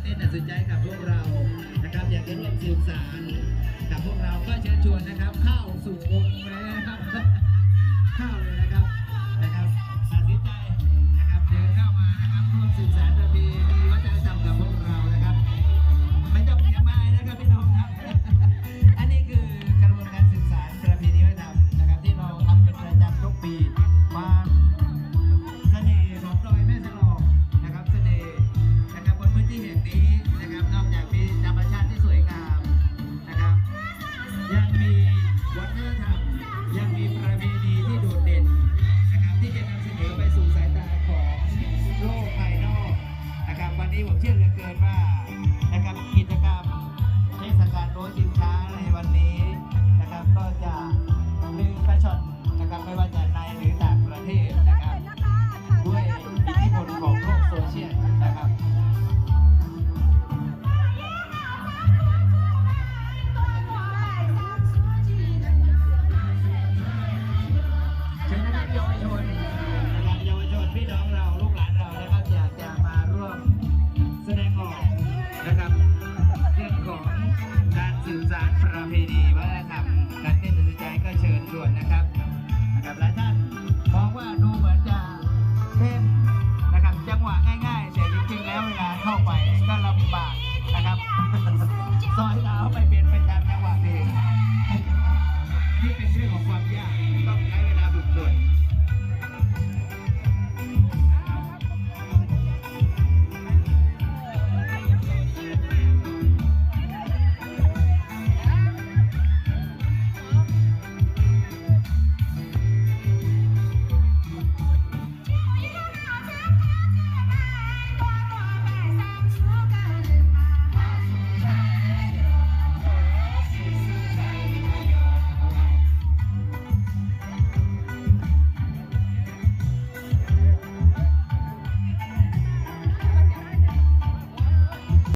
ต้นน่าสนใจกับพวกเรานะครับอยากจะร่วมสืบสานกับพวกเราก็เชิญชวนนะครับเข้าสู่วงเลยนะครับเข้าเลยนะครับตัดสินใจนะครับเดินเข้ามานะครับร่วมสืบสานประเพณีวัฒนธรรมกับพวกเรานะครับไม่ต้องเสียมายนะครับพี่น้องครับอันนี้คือกระบวนการสืบสานประเพณีวัฒนธรรมนะครับที่เราทำเป็นประจำทุกปีมาเสน่ห์ของดอยแม่สลองนะครับเสน่ห์นะครับบนพื้นที่แห่งนี้นะครับนอกจากมีธรรมชาติที่สวยงามนะครับยังมีวัฒนธรรมยังมีประเพณีที่โดดเด่นนะครับที่จะนำเสนอไปสู่สายตาของโลกภายนอกนะครับวันนี้ผมเชื่อเหลือเกินว่านะครับกิจกรรมเทศกาลโรถสินค้าในวันนี้นะครับก็จะดึงแฟชั่นนะครับไม่ว่าจะในหรือต่างประเทศนะครับด้วยอิทธิพลของโลกโซเชียลนะครับเชิญนะครับเยาวชนนะครับเยาวชนพี่น้องเราลูกหลานเรานะครับอยากจะมาร่วมแสดงออกนะครับเรื่องของการสื่อสารประเพณีวัฒนธรรมการเต้นตัดสินใจก็เชิญชวนนะครับหลายท่านมองว่าดูเหมือนจะเต้นนะครับจังหวะง่ายๆแต่จริงๆแล้วเวลาเข้าไปก็ลำบากนะครับซอยตา